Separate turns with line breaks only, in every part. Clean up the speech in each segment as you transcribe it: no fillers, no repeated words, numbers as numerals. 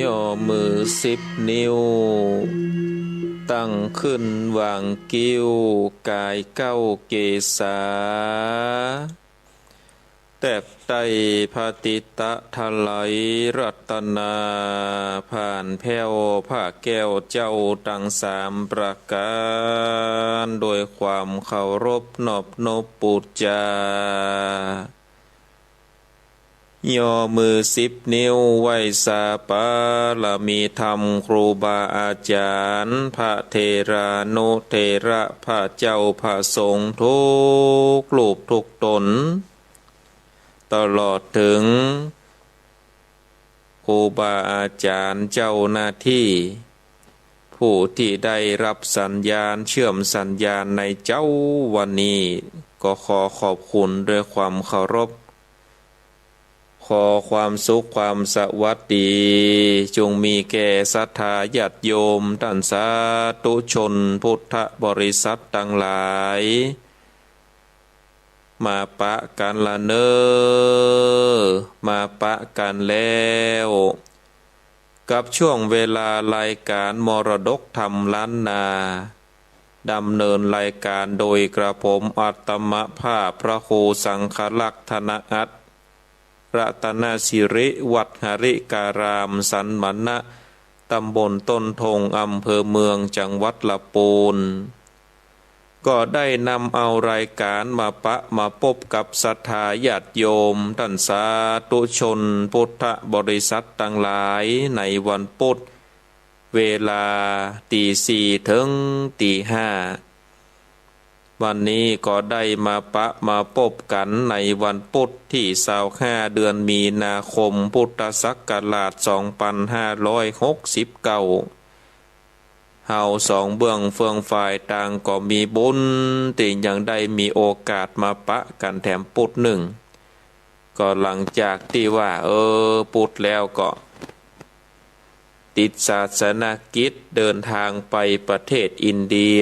ย่อมือ10 นิ้วตั้งขึ้นวางกิ้วกาย9 เกษาแตบไตพาติตะทะไหลรัตนาผ่านแผ้วผ้าแก้วเจ้าตั้ง3 ประการโดยความเคารพนอบนบปูจาย่อมือ10 นิ้วไหว้สาปาลมีธรรมครูบาอาจารย์พระเทรานุเทระพระเจ้าพระสงฆ์ทุกรูปทุกตนตลอดถึงครูบาอาจารย์เจ้าหน้าที่ผู้ที่ได้รับสัญญาณเชื่อมสัญญาณในเจ้าวันนี้ก็ขอขอบคุณด้วยความเคารพขอความสุขความสวัสดีจงมีแก่ศรัทธาญาติโยมท่านสาธุชนพุทธบริษัททั้งหลายมาปะกันละเนอมาปะกันแล้วกับช่วงเวลารายการมรดกธรรมล้านนาดำเนินรายการโดยกระผมอัตมภาพพระครูสังฆลักษณ์ธนอัตถ์รัตนสิริวัดหริการามสันมณะตำบลต้นทงอำเภอเมืองจังหวัดลำพูนก็ได้นำเอารายการมามาพบกับศรัทธาญาติโยมท่านสาธุชนพุทธบริษัททั้งหลายในวันพุธเวลาตี 4ถึงตี 5วันนี้ก็ได้มาพบกันในวันพุธที่25 เดือนมีนาคมพุทธศักราช2569เฮาสองเบื้องเฟืองฝ่ายต่างก็มีบุญที่ยังได้มีโอกาสมาปะกันแถมพุธหนึ่งก็หลังจากที่ว่าพุธแล้วก็ติดศาสนกิจเดินทางไปประเทศอินเดีย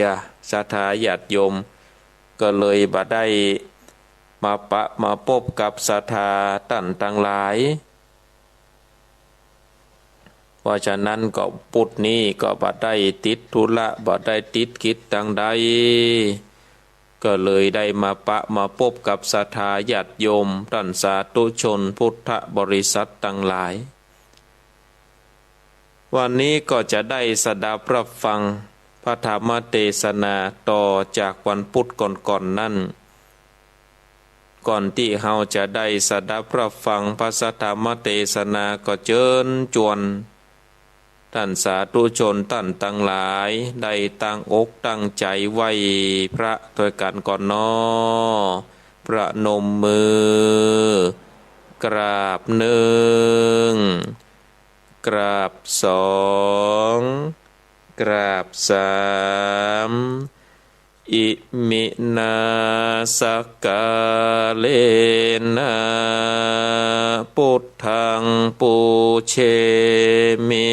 ศรัทธาญาติโยมก็เลยบ่ได้มาพบกับศรัทธาท่านทั้งหลายเพราะฉะนั้นก็พุธนี้ก็บ่ได้ติดธุระบ่ได้ติดกิจต่างใดก็เลยได้มาพบกับศรัทธาญาติโยมท่านสาธุชนพุทธบริษัททั้งหลายวันนี้ก็จะได้สดับรับฟังพระธรรมเทศนาต่อจากวันพุธก่อนนั่นก่อนที่เราจะได้สดับรับฟังพระธรรมเทศนาก็เชิญชวนท่านสาธุชนท่านทั้งหลายได้ตั้งอกตั้งใจไว้พระด้วยกันก่อนน้อประนมมือกราบ1กราบ2กราบ3อิมินาสกาเลนะพุทธังปูเชมิ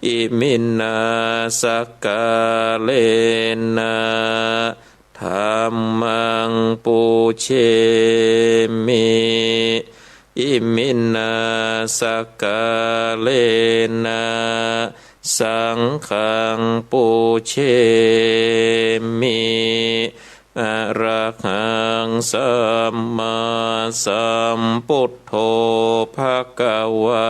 อิมินาสกาเลนะธัมมังปูเชมิอิมินาสกาเลนะสังฆังปูเชมิอะระหังสัมมาสัมพุทโธภคะวา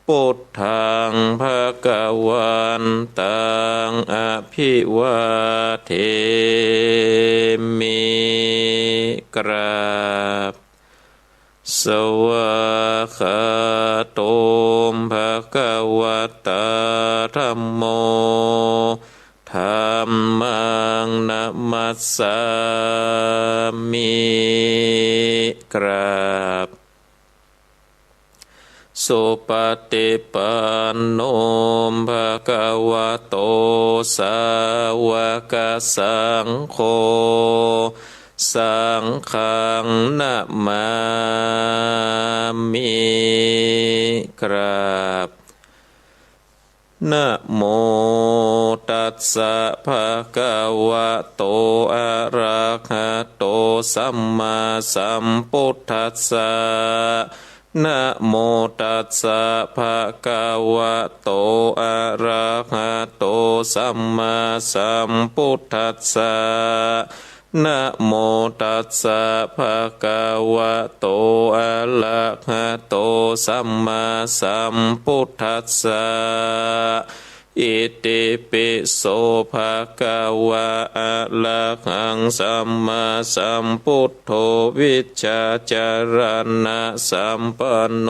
พุทธังภคะวันตังอภิวาเทมิกราบสวากขาโตภะคะวะตาธัมโมธัมมังนะมัสสามิกราบสุปฏิปันโนภะคะวะโตสาวกสังโฆสังฆังนะมามิกราบนะโมตัสสะภะคะวะโตอะระหะโตสัมมาสัมพุทธัสสะ นะโมตัสสะภะคะวะโตอะระหะโตสัมมาสัมพุทธัสสะนะโมตัสสะภะคะวะโตอะระหะโตสัมมาสัมพุทธัสสะอิติปิโสภะคะวะอะระหังสัมมาสัมพุทโธวิชชาจารณะสัมปันโน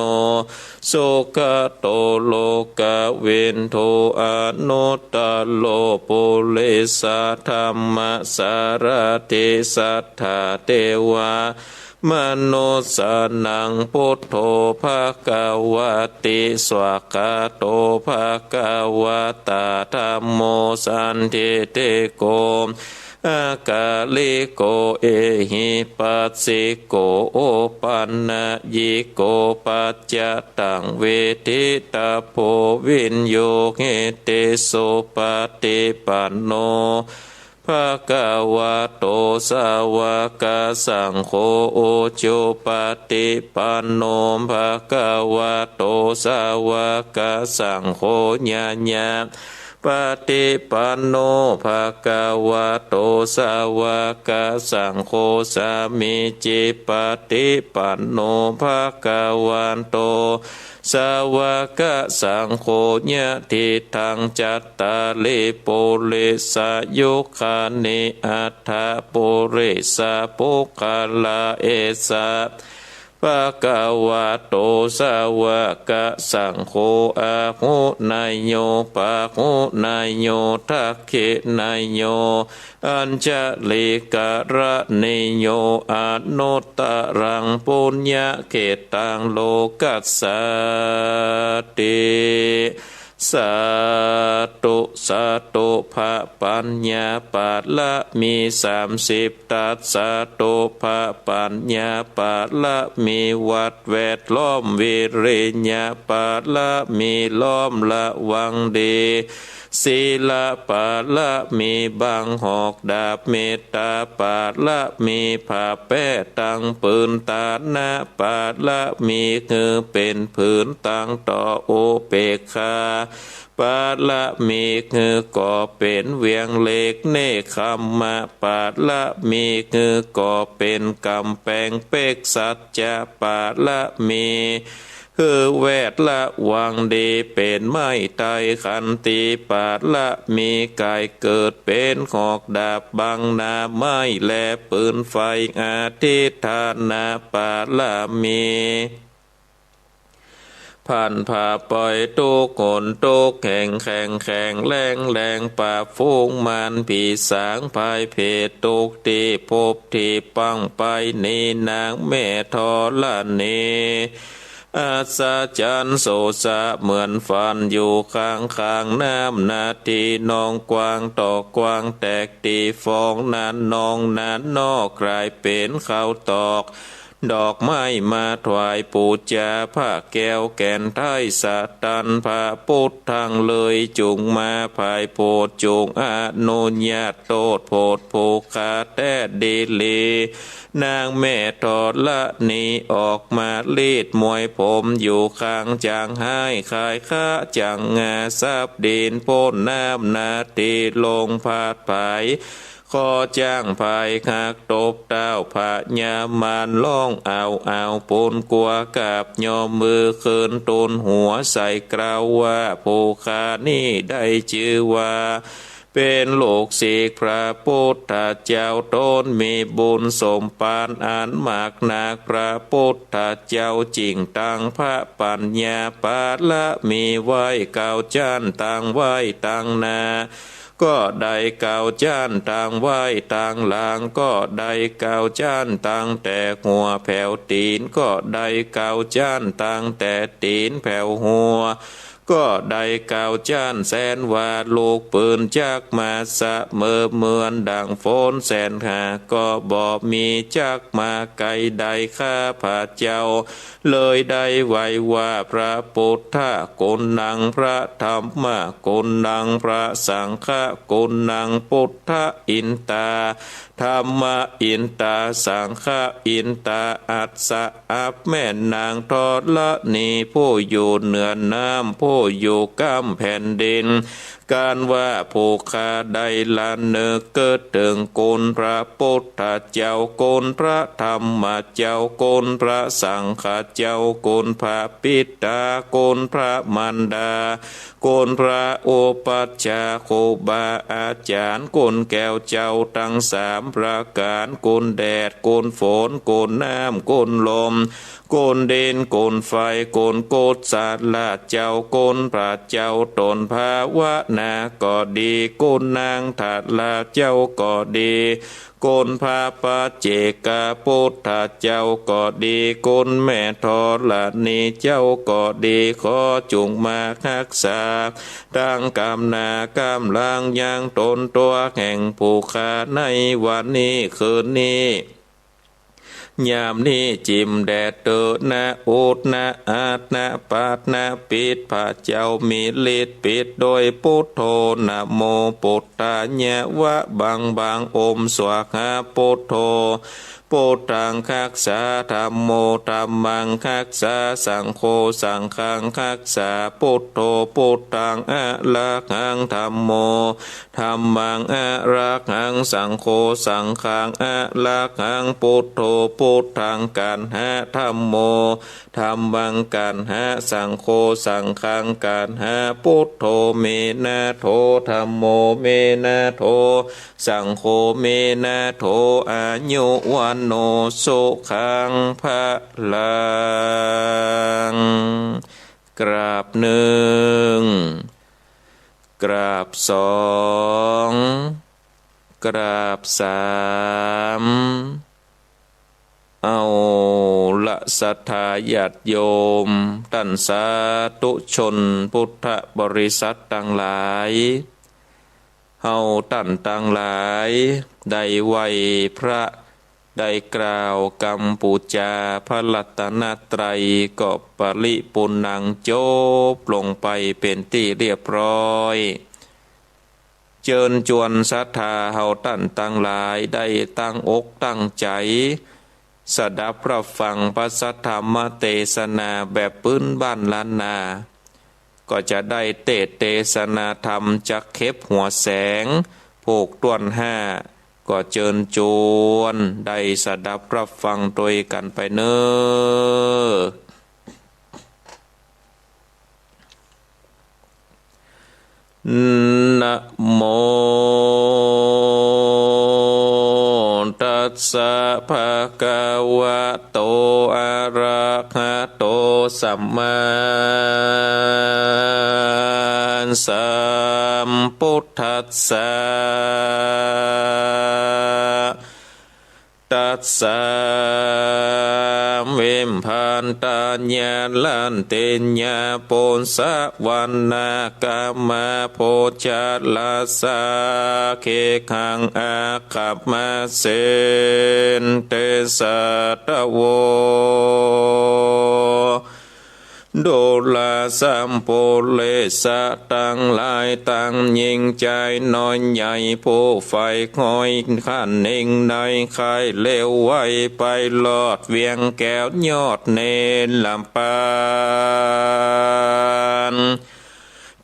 สุขโตโลกวินโทอนุตตโลปุริสธรรมสารติสัทธาเทวามโนสนังพุทโธภคะวะติสวากาโตภคะวะตาธัมโมสันทิเตโกอากาลิโกเอหิปัสสิโกโอปันนะยิโกปัจจตังเวทิตาโพวินโยเหเตโสปฏิปันโนภะคะวะโตสาวกสังโฆโอโจปฏิปันโนภะคะวะโตสาวกสังโฆญะญะปฏิปันโนภะคะวะโตสาวกสังโฆสามิจิปฏิปันโนภะคะวันโตสาวกสังโฆญะทิทังจัตตาลิปุริสยุคานิอัฏฐปุริสปุคคลาเอสะภะคะวะโตสาวกสังโฆอะหุนายโยปะหุนายโยทักขินายโยอัญจลิกะระนิโยอนุตตรังปุญญเขตังโลกัสสติสาตุสาตุภะปัญญาปัลละมี30ตัสสาตุภะปัญญาปัลละมีวัดแวดล้อมวิริญญาปัลละมีล้อมละวังดีศีลปาละมีบังหอกดาบเมตตาปาละมีผ้าแป้ตังปืนตานะปาละมีคือเป็นผืนตังต่อโอเปกขาปาละมีคือก่อเป็นเวียงเล็กเนคขมมะปาละมีคือก่อเป็นกำแพงเปกสัจจะปาละมีคือแวดละวังดีเป็นไม้ไตขันติปาดละมีกายเกิดเป็นหอกดาบบังนาไม้และปืนไฟอาทิธานาปาดละมีผ่านผ่าปล่อยตุกโกนตุกแข่งแข่งแข่งแรงแรงป่าฟูงมันผีสางภายเพศตุกตีพบที่ปังไปนีนางแม่ทอละเนอาสาจันโสสะเหมือนฟันอยู่ข้างข้างน้ำนาทีนองกวางต่อกวางแตกตีฟองนั้นนองนั้นนอกกลายเป็นข้าวตอกดอกไม้มาถวายปูจาผ้าแก้วแก่นไทยสัตตันพระพุทธังเลยจุงมาภายโพดจุงอนุญาตโตดโพดภูคาแต่ดีลีนางแม่ทอดละนี้ออกมาลีดมวยผมอยู่ข้างจางให้ขายข้าจังงาซับดินโพนน้ำนาทีลงพาดภายขอจ้างภายคักตบเต้าพระยามานล่องเอาปูนกัวกับยอมมือคืนตุนหัวใส่กราวว่าภูคานี่ได้ชื่อว่าเป็นโลกศิกพระพุทธเจ้าตนมีบุญสมปานอันมากนักพระพุทธเจ้าจริงตังพระปัญญาปาละมีไว้เก่าจันตังไว้ตังนาก็ได้เก่าจ้านต่างไหวต่างลางก็ได้เก่าจ้านต่างแต่หัวแผ่วตีนก็ได้เก่าจ้านต่างแต่ตีนแผ่วหัว ก็ได้กล่าวจ้านแสนว่าลูกปืนจากมาสะเมอเหมือนดังฝนแสนหาก็บ่มีจากมาไกลใดข้าพระเจ้าเลยได้ไว้ว่าพระพุทธกุณังพระธรรมกุณังพระสังฆกุณังพุทธอินตาธรรมอินตาสังฆอินตาอัสสะอัปแม่นางทอดละนีผู้อยู่เหนือน้ำผู้อยู่ก้ำแผ่นดินการว่าผู้ข้าได้ละเนอเกิดถึงโกนพระพุทธเจ้าโกนพระธรรมเจ้าโกนพระสังฆเจ้าโกนพระปิตาโกนพระมันดาโกนพระโอปัชฌาย์ครูบาอาจารย์โกนแก้วเจ้าทั้งสามประการโกนแดดโกนฝนโกนน้ำโกนลมโกนดินโกนไฟโกนโกดสัตว์ละเจ้าโกนพระเจ้าตนภาวนาก็ดีโกนนางถัดละเจ้าก็ดีโกนพระปัจเจกพุทธเจ้าก็ดีโกนแม่ธรณีเจ้าก็ดีขอจงมารักษาตั้งกำนากำลังยังตนตัวแห่งผู้ข้าในวันนี้คืนนี้ยามนี้จิมแดดเตอนะอุดนะอาดนะปาดนะปิดพระเจ้ามีฤทธิ์ปิดโดยพุทโธนะโมพุทธาญะวะบังบังอมสวากขาพุทโธพุทธังคักษาธัมโมธัมมังคักษาสังโฆสังฆังคักษาพุทโธพุทธังอะระหังธัมโมธัมมังอะระหังสังโฆสังฆังอะระหังพุทโธพุทธังกันหะธัมโมธัมมังกันหะสังโฆสังฆังกันหะพุทโธเมนะโธธัมโมเมนะโธสังโฆเมนะโธอายุวันโนสุขังภะลังกราบหนึ่งกราบสองกราบสามเอาละศรัทธาญาติโยมท่านสาธุชนพุทธบริษัททั้งหลายเฮาท่านทั้งหลายได้ไหวพระได้กล่าวกัมปูจาพระรัตนตรัยก็ปริปุณังจบลงไปเป็นที่เรียบร้อยเชิญชวนศรัทธาเฮาท่านทั้งหลายได้ตั้งอกตั้งใจสดับรับฟังพระสัทธรรมเทศนาแบบพื้นบ้านล้านนาก็จะได้เทศนาธรรมจากเข็บหัวแสงโภคต้วนห้าก็เชิญชวนได้สดับรับฟังโดยกันไปเนอนะโมตัสสะภะคะวะโตอะระหะโตสัมมาสัมพุทธัสสะตัสสะเวมพันตาญาลันเตญาโปนสะวันนากามาโพชาลาสาเคขังอาคับมาเสนเตสัตโวโดลาสัมโพเลสะตั้งหลายตั้งยิงใจน้อยใหญ่ผู้ไฟคอยขันเองในใครเลวไว้ไปหลอดเวียงแก้วยอดเนรลำปาน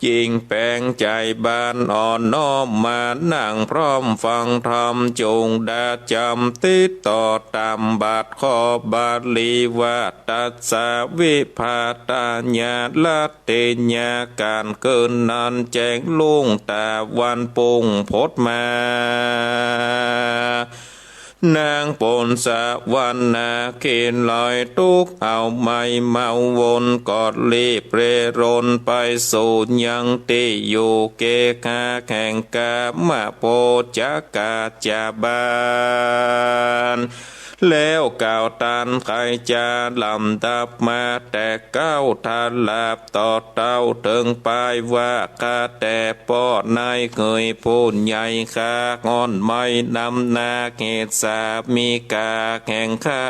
จริงแปลงใจบานอ่อนน้อมมานั่งพร้อมฟังธรรมจงดาจำติดต่อตามบาทขอบาลีว่าตัสสะวิภาตาญาลัตเตญาการเกินนันแจ้งลุ่งตาวันปุงพดมานางปนสะวันนาเขียนลอยทุกเอาไม่เมาวนกอดรีบเรรนไปสู่ยังที่อยู่เกคาแข่งกามาโพจักกาจาบาน แล้วก่าวตานใครจะลำดับมาแต่เก้าทานลาบต่อเต้าถึงไปว่าข้าแต่ป้อนายเคยพูนใหญ่ข้างอนไม่นำนาเหตุสาบมีกาแข่งข้า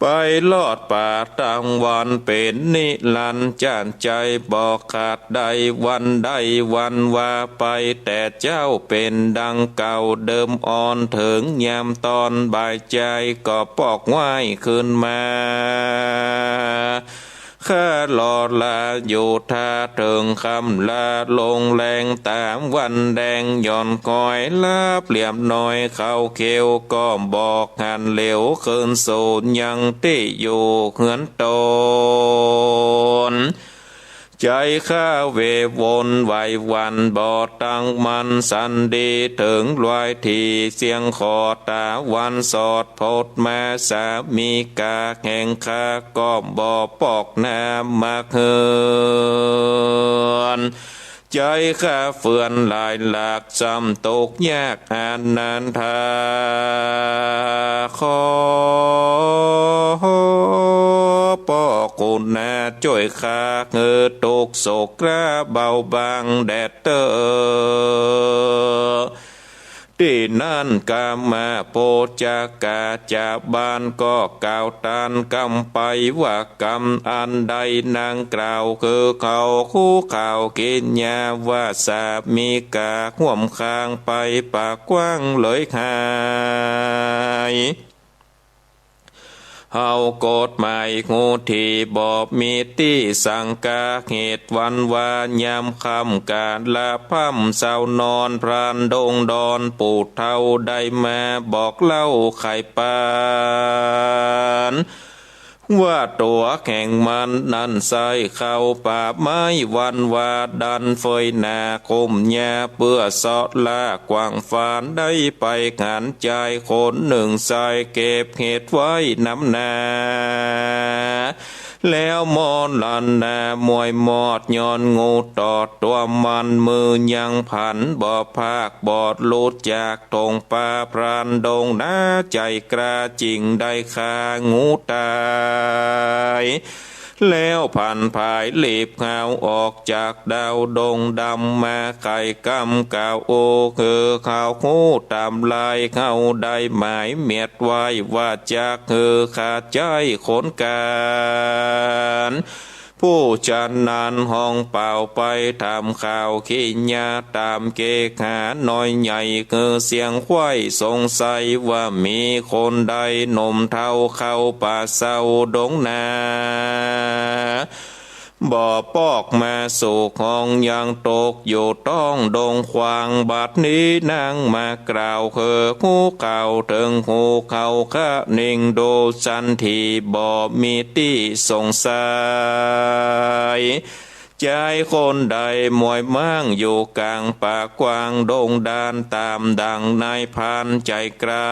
ไปลอดป่าตั้งวันเป็นนิรันดร์จานใจบอกขาดใดวันใดวันว่าไปแต่เจ้าเป็นดังเก่าเดิมอ่อนถึงยามตอนบ่ายใจก็ปอกไหวขึ้นมาข้าหลอลาอยู่ท่าเถิงคำลาลงแรงตามวันแดงย่อนคอยลาเปลี่ยมน้อยเข้าเขียวก็บอกหันเหลวคืนสูญยังที่อยู่เหือนตนใจข้าเววนไหววันบ่อตั้งมันสันดีถึงลอยที่เสียงขอตาวันสอดพดมาสามีกาแห่งข้าก็บ่อปอกน้ำมาเฮือนใจข้าเฟื่อนลายหลากจำตกยากอ่านนานทาขอป้อกุณาช่วยข้าเงือตกโศกกระเบาบางแดดเตอที่นั่นกามาโพจากาจาบานก็กล่าวตานกำไปว่ากรรมอันใดนางกล่าวคือเขาคู่ข่าวกินยาว่าสามีกาห่วมข้างไปปากกว้างเลยหายเฮาโกดหมายงูที่บอบมีที่สังกาเหตุวันวายามคำการละพั่มเศร้านอนพรานดงดอนปูดเท่าได้มาบอกเล่าไข่ปานว่าตัวแข่งมันนั่นใส่เข้าป่าไม้วันวาดันเฟยนาคมยาเปื่อสอดลากว่างฟานได้ไปหันใจคนหนึ่งใส่เก็บเหตุไว้น้ำนาแล้วมอนลันนามวยมอดย้อนงูตอดตัวมันมือยังผันบ่ภาคบอดลุดจากตรงป่าพรานดงน้าใจกระจริงได้คางูตายแล้วผ่านภายหลีบเงาออกจากดาวดงดำมาไข่กำกาวโอคือข่าวหูตามลายเข้าได้หมายเมียดไว้ว่าจากคือขาดใจขนการผู้จันนันห้องเป่าไปทำข่าวขี้ยาตามเกหาน้อยใหญ่คือเสียงควายสงสัยว่ามีคนใดหนุ่มเท่าเข้าป่าเศร้าดงนาบ่อปอกมาสู่ห้องยังตกอยู่ต้องดงควางบัดนี้นางมากล่าวคือหูเก่าถึงหูเขาข้านิ่งดูสันทีบ่มีที่สงสัยใจคนใดมวยมั่งอยู่กลางป่ากว้างดงดานตามดังนายพรานใจกล้า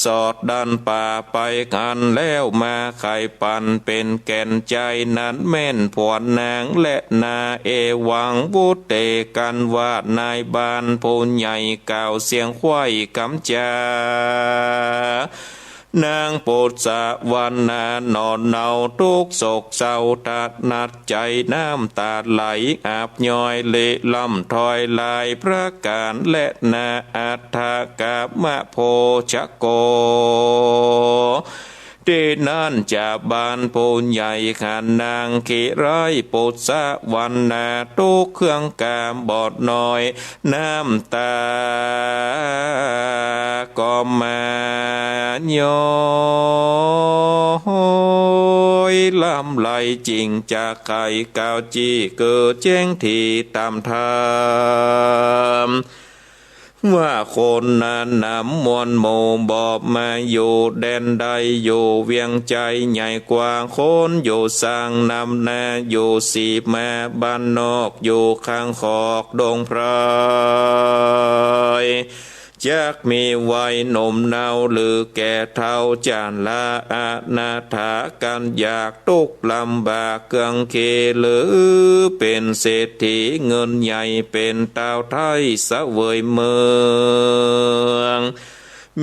สอดดันป่าไปกันแล้วมาไข่ปันเป็นแก่นใจนั้นแม่นผวนนางและนาเอวังบุตเตกันว่านายบานพูนใหญ่กล่าวเสียงควายกำจานางโปรดสะวันนานอนเนาทุกโศกเศร้าตัดนัดใจน้ำตาไหลอาบย้อยเละลำถอยลายพระการและนาอัฏฐกามะโพชโกที่นั่นจะบานปูนใหญ่ขันนางขีร้อยปุษสะวันนาทุกเครื่องกามบอดน้อยน้ำตาก็มาย้อยลำไหลจริงจากไข่กาวจีเกิดแจ้งที่ตามธรรมว่าคนนั้นนำมวลหมู่บอบมาอยู่แดนใดอยู่เวียงใจใหญ่กว่าคนอยู่สร้างนำนาอยู่สีมาบ้านนอกอยู่ข้างขอกดงพรายจักมีวัยหนุ่มเนาหรือแก่เท่าจานละอานาถากันอยากตุกลำบากเกืองเคหรือเป็นเศรษฐีเงินใหญ่เป็นเต้าไทยเสวยเมือง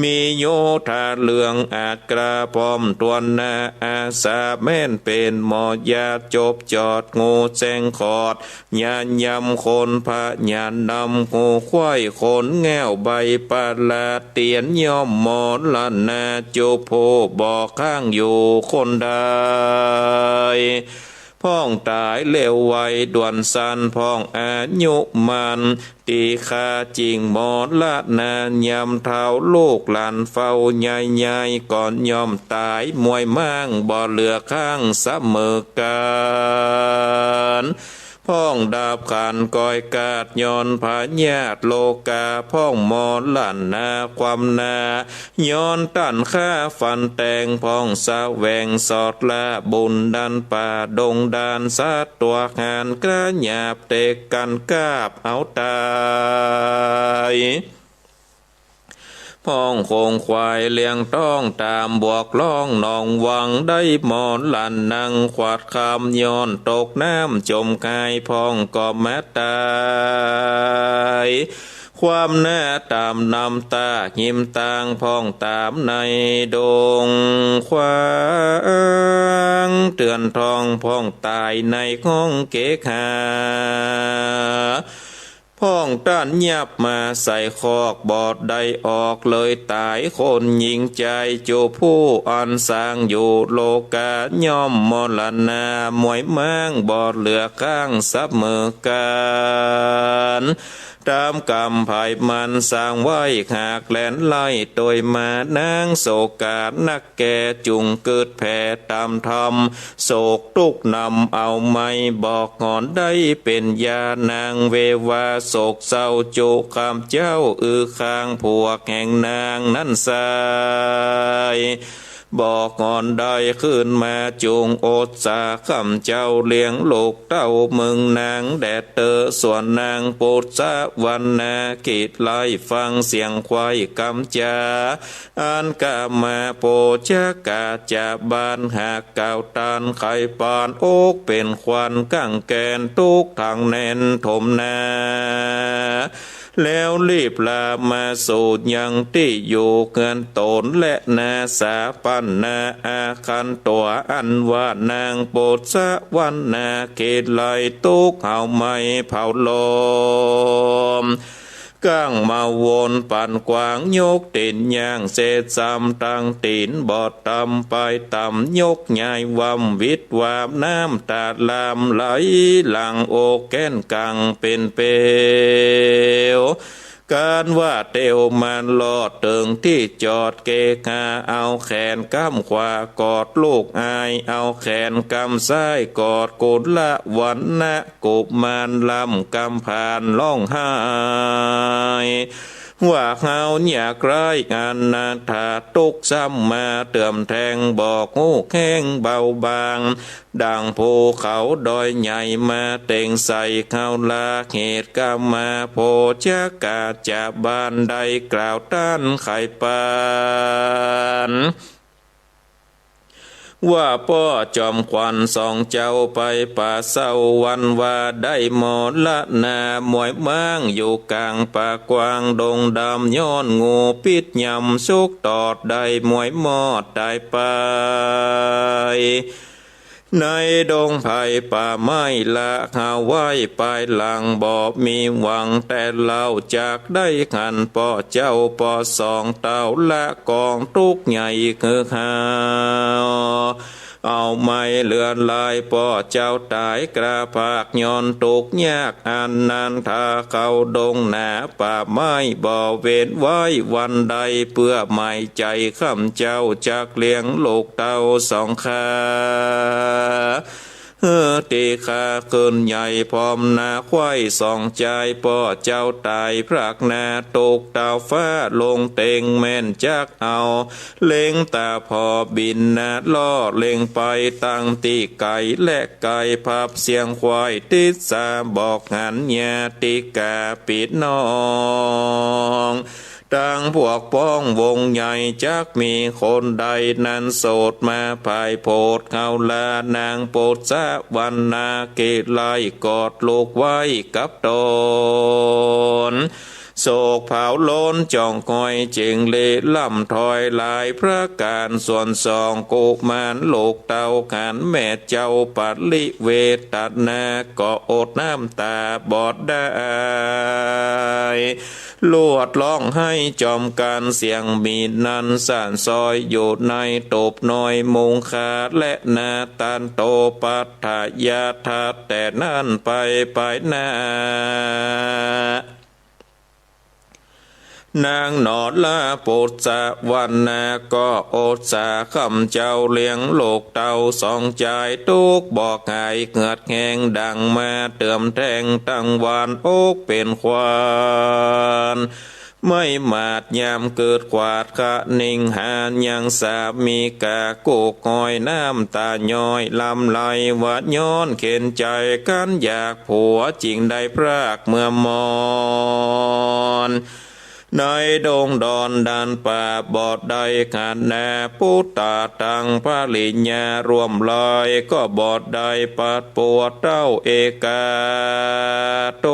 มีโยธาเลืองอาจกระพร้อมตวนนาอาสาแม่นเป็นหมอยาจบจอดงูแจงขอดญาณยำคนพระญาณนำงูควายขนแง่วใบปาลาเตียนย่อมหมอนละนาจุโพบอกข้างอยู่คนใดพ้องตายเลวไวด่วนสันพ้องอายุมันตีคาจริงหมอละนานยำเท้าลูกหลานเฝ้าใหญ่ๆก่อนยอมตายมวยมั่งบ่เหลือข้างเสมอกันพ้องดาบขันก้อยกาดย้อนผาญาติโลกาพ้องมอลั่นนาความนาย้อนตันข้าฟันแตงพ้องสะแวงสอดละบุญดันป่าดงดานสัตว์ตัวหานกระหยาบเตกกันกาบเอาตายพ้องโคงควายเลี้ยงต้องตามบวกล่องนองวังได้หมอนลันนังขวาดคำย้อนตกน้ำจมกายพ้องก็แม้ตายความหน้าตามนำตาหิมตางพ้องตามในดงควางเตือนทองพ้องตายในห้องเกคาพ้องต้านยับมาใส่คอกบอดได้ออกเลยตายคนหญิงใจจูผู้อ่อนสร้างอยู่โลกาย่อมมรณามวยเมืองบอดเหลือข้างซับมือกันตามกรรมภายมันสร้างไว้หากแหลนไล่โดยมานางโศกานักแก่จุงเกิดแผ่ตามธรรมโศกทุกนำเอาไม่บอกงอนได้เป็นยานางเววาโศกเศร้าจุคำเจ้าข้างพวกแห่งนางนั้นสายบอกงอนได้ขึ้นมาจุงโอดสาคำเจ้าเลี้ยงลูกเต้ามึงนางแดดเตอส่วนนางปุตสะวันนากิดไล่ฟังเสียงควายกำจาอันกามาโปชะกาจาบานหากเก่าตานไข่ปานโอกเป็นควันกั้งแกนทุกทางแน่นถมนาแล้วรีบลามาสู่ยังที่อยู่เงินตนและนาสาปันนาอาคันตัวอันว่านางโปดสะวันนาเกตไลตุกเฮาไม่เผาลมก้างมาวนปั่นกวางยกตีนย่างเศษซ้ำตั้งตีนบอดตำไปตำยกใหญ่วำวิดวาบน้ำตาลามไหลหลังโอกแก้นกังเป็นเปลวการว่าเตียวมันลอดเติงที่จอดเกกาเอาแขนก้ำขวากอดลูกอายเอาแขนกำซ้ายกอดกุดละวันนะกุบมานลำกำผ่านล่องหายว่าเฮาอยากไร้งานนาถาตุกซ้ำมาเติมแทงบอกงูแข้งเบาบางดังภูเขาดอยใหญ่มาเต่งใส่เข้าลาเหตุกรรมมาโพชะกาจะบานใดกล่าวต้านไข่ปานว่าพ่อจอมควันส่องเจ้าไปป่าเศร้าวันว่าได้หมอละนามวยม้างอยู่กลางป่ากว้างดงดำย้อนงูปิดยำสุกตอดได้มวยมอดได้ไปในดงไผ่ป่าไม้ละหาไว้ไปหลังบ่มีหวังแต่เล่าจากได้ขันป่อเจ้าป่อสองเต่าละกองทุกใหญ่คือหาเอาไม้เลือนลายป่อเจ้าตายกระพากย้อนตุกยากอันนันทาเข้าดงหนาป่าไม้บ่เว้นไว้วันใดเพื่อไม่ใจข้าเจ้าจากเลี้ยงลูกเต้าสองขาตีขาขึ้นใหญ่พร้อมนาควายสองใจป่อเจ้าตายพรักนาตกดาวฟ้าลงเต็งแม่นจักเอาเล็งตาพอบินนาล่อเล็งไปตั้งตีไก่และไก่พับเสียงควายติดสาบอกหันยาติกาปิดน้องตั้งพวกป้องวงใหญ่จักมีคนใดนั้นโสดมาภายโพดเขาลานางโปดสะวันนาเกตไลกอดลูกไว้กับตน โศกเผาโลนจองคอยเจงเลล่ำถอยลายพระการส่วนสองกุมารโลกเตาขานแม่เจ้าปัดลิเวตัดนาก็อดน้ำตาบอดได้ลวดร้องให้จอมการเสียงมีนันสานซอยอยู่ในตบน้อยมุงคาและนาตันโตปัฏฐายาทัดแต่นั่นไปหน้านางนอดละปุตสะวันนาก็อดสาคำเจ้าเลี้ยงโลกเต่าสองใจทุกบอกหายเหือดแหงดังมาเติมแทงตั้งวานอกเป็นควานไม่มาดยามเกิดขวาดขะนิ่งหานยังสามีกาโกกหอยน้ำตาย้อยลำไหลวัดย้อนเข็นใจกันอยากผัวจริงได้พรากเมื่อมอนในดงดอนดันป่าบอดใดขาดแน่พุตตาตังพระลิญญารวมลอยก็บอดใดปัดปวดเต้าเอกาโต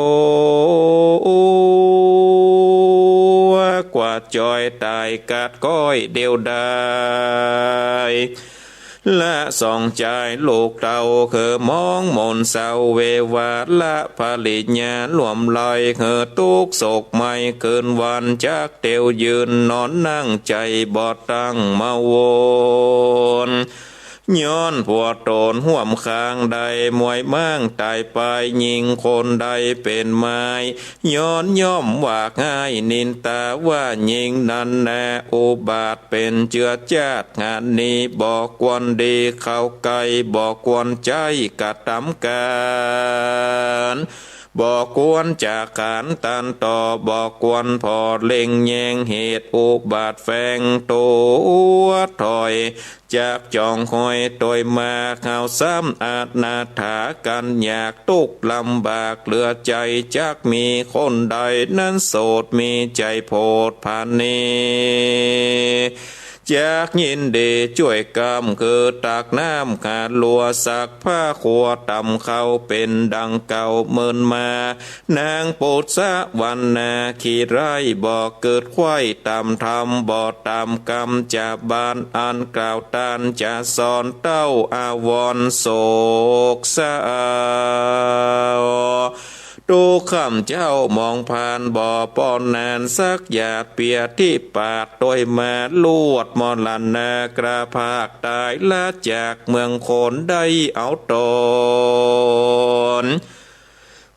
กว่าจอยตายกัดก้อยเดียวได้ละสองใจลูกเต่าคือมองมนเศร้าเววาละผลิตญาหลวมลอยคือตุกโศกไม่เกินวันจากเตียวยืนนอนนั่งใจบอดตั้งมาวนย้อนผัวโตนห่วมข้างใดมวยมั่งตายไปยิงคนใดเป็นไม้ย้อนย่อมว่าง่ายนินตาว่ายิงนันแน่อุบาทเป็นเจือจาดงานนี้บอกกวนดีเข้าไกลบอกกวนใจกะตำการบอกกวนจากขานตันต่อบอกกวนพอเล็งแยงเหตุอุบาทแฝงตัวถอยจับจองหอยตอยมาข่าวซ้ำอาจนาถากันอยากตุกลำบากเหลือใจจักมีคนใดนั้นโสดมีใจโพดผ่านนี้จากยินดีช่วยกรรมคือตักน้ำขาดลัวสักผ้าขวดตำเขาเป็นดังเก่าเมินมานางปุตสะวันนาขีไรบอกเกิดควายตำทำบอดตำกรรมจะบานอันกล่าวตานจะสอนเต้าอาวรโศกเศร้าดูคำเจ้ามองผ่านบ่อป้อนนานสักหยาดเปียที่ปากโดยมาลวดมอลันนากระภาคตายละจากเมืองโคนได้เอาตน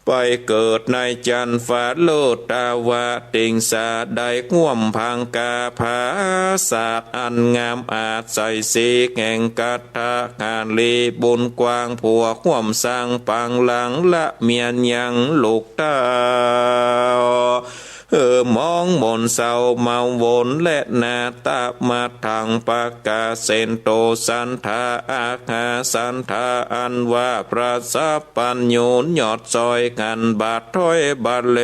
ไปเกิดในจันฟ้าโลดตาวาติงสาได้ห่วมพังกาภาศาสตร์อันงามอาจใส่สีแห่งกัตถะงานลีบุญกว้างผัวห่วมสร้างปังหลังละเมียนยังลูกตามองมนเศร้าเมาวนและนาตามาทางปากาเซนโตสันทาอาคาสันทาอันว่าพระสัพปัญญูยอดซอยกันบาดถ้อยบาดเล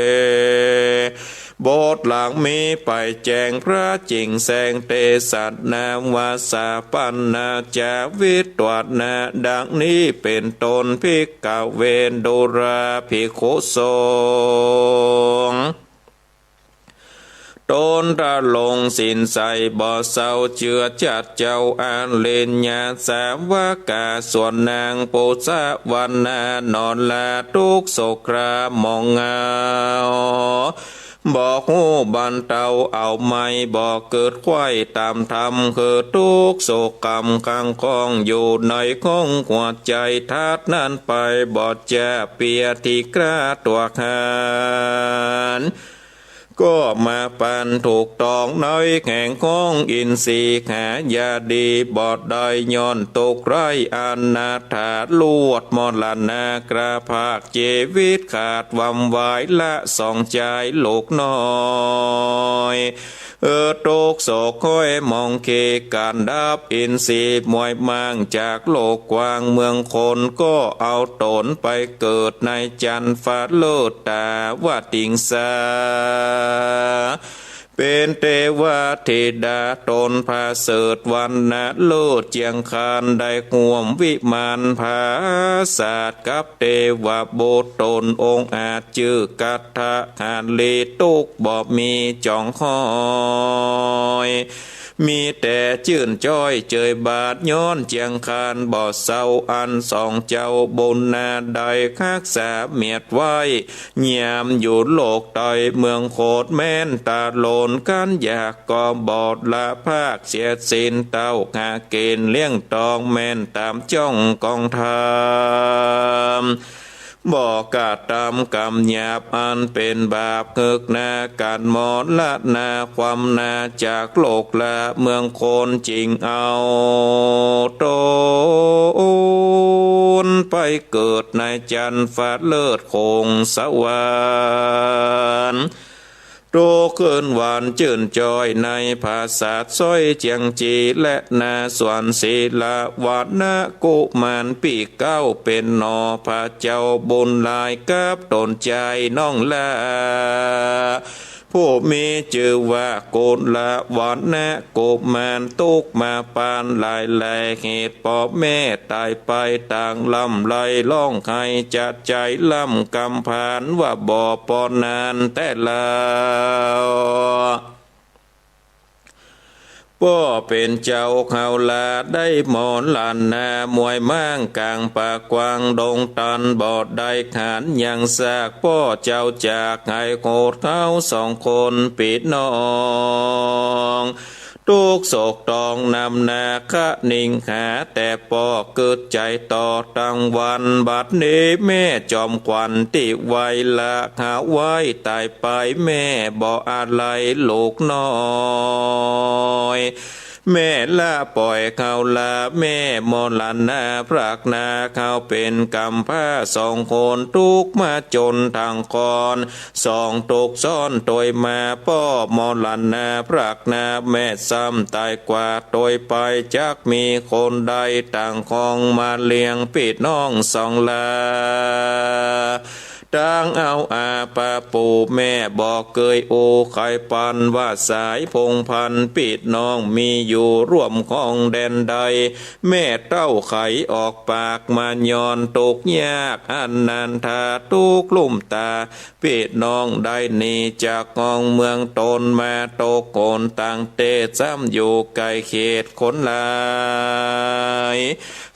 โบสถ์หลังมีไปแจงพระจริงแสงเตสัตนามวาสาปันนาจาวิตตวัดนาดังนี้เป็นตนภิกขเวนดุราภิกขุสงฆ์ตนระลงสินใสบ่อเศร้าเจือจัดเจ้าอานเลนญาสาวกาส่วนนางปุษะวันนานอนลาทุกโศกรามองเงาบอกหูบันเตาเอาไม่บอกเกิดควายตามธรรมคือทุกโศกกรรมข้างคองอยู่ในข้องหัวใจทัดนั้นไปบอดจะเปียที่กระตัวหานก็มาปันถูกตองน้อยแข่งของอินทรีย์หายาดีบอดได้ย้อนตกไรอันนาถาลวดมอลนากระภาคเจวิตขาดวำวายละสองใจโลกน้อยโตกโศกค่อยมองเคการดับอินทรีย์มวยมังจากโลกกว้างเมืองคนก็เอาตนไปเกิดในจันฟ้าโลดตาว่าติงสา เป็นเทวธิดาตนพาเสดวันนะโลดเจียงคานได้ห่วมวิมานภาศาสกับเทวโบตนองค์อาจจื้อกัตถะหานลีตุกบ่มีจ่องห้อยมีแต่จื่นจ้อยเจยบาดย้อนเจียงคานบ่อเศร้าอันสองเจ้าบนนาใดคักษาเมียดไว้เงียมอยู่โลกใต้เมืองโคดแม่นตาโลนกันอยากก็บอดละภาคเสียสินเต้าหาเกณฑ์เลี้ยงตองแม่นตามจ้องกองทามบอกกาตามกรรมหยาบอันเป็นบาปเงึกนาการมอดละนาความนาจากโลกละเมืองโคนจริงเอาตนไปเกิดในจันฟ้าเลิศคงสวรรค์โตขึ้นหวานจื่นจอยในภาษาส้อยเจียงจีและนาสวนศีลาวานะกุมารปีเก้าเป็นนอพระเจ้าบุญลายกับตนใจน้องลาผู้มีชื่อว่าโกนละวานนะกุมารตุกมาปานลายแหลเหตุปอบแม่ตายไปต่างลำไหลล่องให้จัดใจลำกำพานว่าบ่อปอนนานแต่แล้วป่อเป็นเจ้าเขาลาได้หมอนลานนามวยมั่งกลางปากกวางดงตันบอดได้ขานยังซากป่อเจ้าจากไห้โคดเขาสองคนปิดน้องทุกโศกตองนำนาคะนิ่งหาแต่ปอเกิดใจต่อตั้งวันบัดนี้แม่จอมควันติไวละหาไว้ตายไปแม่บ่อะไรลูกน้อยแม่ละปล่อยเขาละแม่มอลันนาพรักนาเขาเป็นกำผ้าสองคนทุกมาจนทางคอนสองตกซ่อนโดยมาป้อมอลันนาพรักนาแม่ซ้ำตายกว่าโดยไปจักมีคนใดต่างคองมาเลี้ยงปิดน้องสองลาดังเอาอาปาปูแม่บอกเกยโอไข่ปันว่าสายพงพันปิดน้องมีอยู่ร่วมของแดนใดแม่เต้าไขออกปากมายอนตกยากอันนันทาตุกลุ่มตาปิดน้องได้หนีจากกองเมืองตนมาโตโกนต่างเตซ้ำอยู่ไกลเขตคนลาย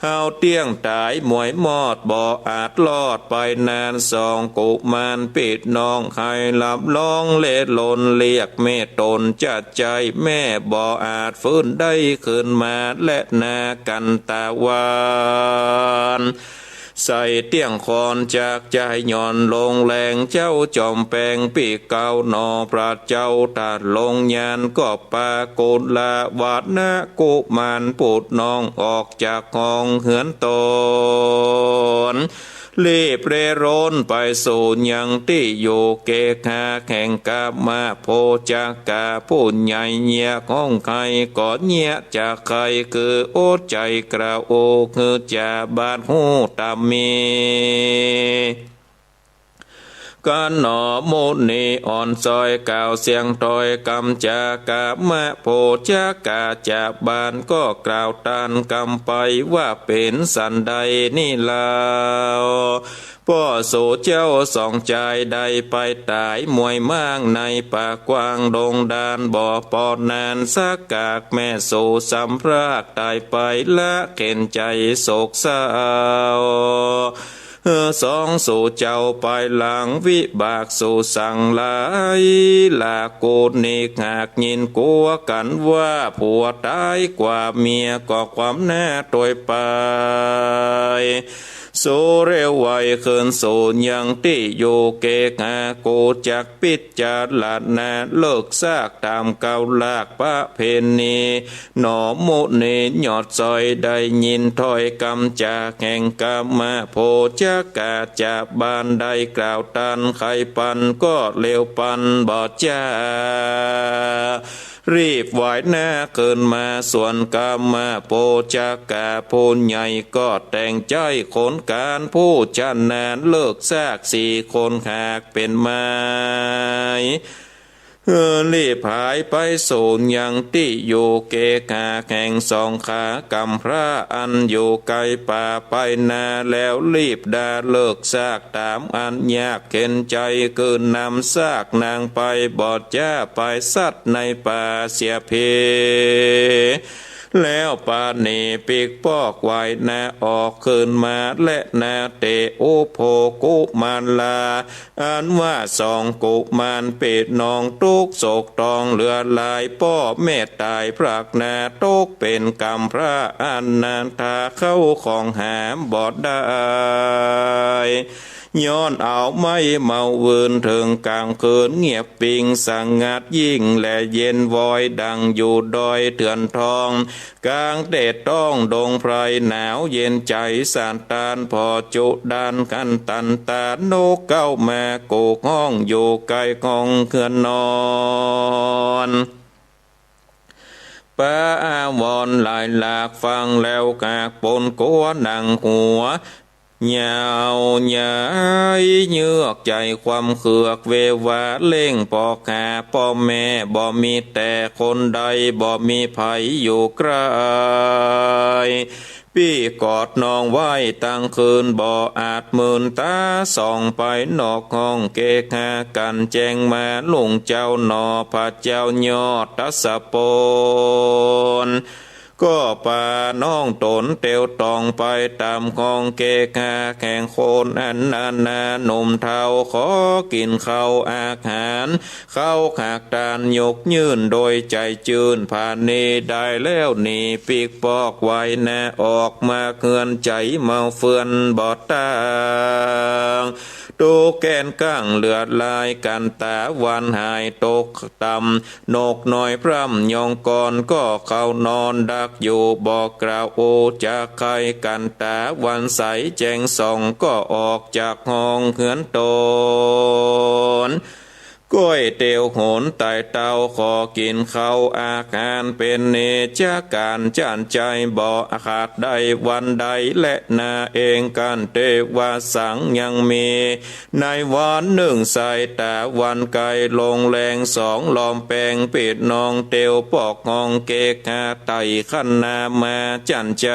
เฮาเตี้ยงตายมวยมอดบ่อาจลอดไปนานสองกุมารปิดน้องให้ลับลองเล่ลนเรียกแม่ตนจัดใจแม่บ่อาจฟื้นได้ขึ้นมาและนากันตาวันใส่เตี้ยงคอนจากใจย่อนลงแรงเจ้าจอมแปงปีเก่านอพระเจ้าตัดลงยานก็ปาโกนลาวาดนะกุมารปูดน้องออกจากห้องเหือนตนรีบเร่ร่นไปสู่ยังที่อยู่เกคาแข่งกามาโพจากาผู้ใหญ่เงียของใครก็เงียจากใครคือโอใจกระโอคือจะบาดหูตามีกันหนอมุนีอ่อนซอยก่าวเสียงตอยกำจากามะโพจากาจากบานก็กล่าวตานกำไปว่าเป็นสันใดนี่ลาวพ่อสู่เจ้าสองใจใดไปตายมวยมั่งในป่ากว้างดงดานบ่อปอดนานสักกากแม่สู่สัมพรากตายไปละเข็นใจโศกเศร้าสองสู่เจ้าไปหลังวิบากสู่สั่งลายลาโกนิกหากยินกลัวกันว่าผัวตายกว่าเมียก็ความแน่โดยไปสู่เร็วไวคืนสู่ยังที่อยู่เกกาโกจักปิดจาลานาเลิกซากตามเก่าลากพระเพณีหนอมุนีหยอดซอยได้ยินถ้อยกำจากแห่งกรรมโพจากาจากบานได้กล่าวตันไขปันก็เลวปันบอดจ้ารีบไหวหน้าเกินมาส่วนกรรมโพจากาผู้ใหญ่ก็แต่งใจขนการผู้จันนานเลิกซากสี่คนหากเป็นไม้ รีบหายไปสู่ยังที่อยู่เกกาแข่งสองขากำพระอันอยู่ไกลป่าไปนาแล้วรีบดาเลิกซากตามอันยากเข็นใจคืนนำซากนางไปบอดจ้าไปสัตว์ในป่าเสียเพแล้วปาณีปีกปอกไว้นาออกคืนมาและนาเตโอโภกุมารลาอันว่าสองกุมารเป็ดนองตุกโศกตองเหลือลายป้อแม่ตายพรากนาตกเป็นกรรมพระอันนานทาเข้าของหามบอดได้ย้อนเอาไม่เมาเวินถึงกลางคืนเงียบปิงสังงัดยิ่งและเย็นวอยดังอยู่ดอยเถื่อนทองกลางเดดต้องดงไพรหนาวเย็นใจสานตานพอจุดานกันตันตาโนกเก้ามาโกกห้องอยู่ไกลกองเคือนนอนป้าอาวรหลายหลากฟังแล้วกากปนกัวหนังหัวยาวใหญ่เยือกใจความเขือกเววาเล่งปอกหาพ่อแม่บ่มีแต่คนใดบ่มีไผอยู่ใกล้พี่กอดน้องไว้ตั้งคืนบ่อาจมื่นตาส่องไปนอกห้องเกกากันแจงมาลุงเจ้าหนอพระเจ้ายอดทัสโปนก็ป่าน้องตนเตียวตองไปตามของเกกาแข่งโคนอันนานาหนุ่มเทาขอกินข้าวอาหารเข้าขากตานยกยื่นโดยใจจืนผ่านนี้ได้แล้วนี่ปีกปอกไว้นาออกมาเคือนใจเมาเฟือนบอดตางตูแกนก้างเลือดลายกันตาวันหายตกต่ำนกน้อยพร่ำยองก่อนก็เข้านอนดักอยู่บอกกล่าวโอจากใครกันตาวันใสแจงส่องก็ออกจากห้องเหือนตนก้อยเตียวโหนไต่เต้าขอกินข้าวอาการเป็นเนจากการจานใจบ่ขาดใดวันใดและนาเองกันเตวาสังยังมีในวันหนึ่งใส่แต่วันไกลลงแรงสองลอมแปงปิดนองเตียวปอกงองเกกาไต่ขันนามาจันใจ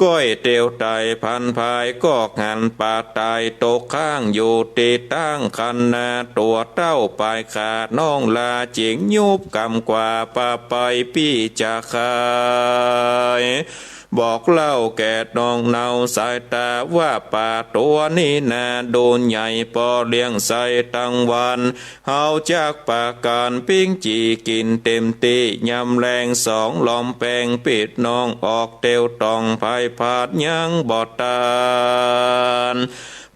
ก้อยเตียวไตพันภายก็หันปาตายตกข้างอยู่ตีตั้งคันนาตัวเต้าปลายขาดน้องลาจิงยุบกำกว่าปาไปพี่จะขายบอกเล่าแก่น้องเนาสายตาว่าป่าตัวนี้นาโดนใหญ่ปอเลี้ยงใส่ตั้งวันเฮาจากป่าการปิ้งจีกินเต็มตียำแรงสองลอมแปงปิดน้องออกเตียวตองภายพาดยังบอดตาน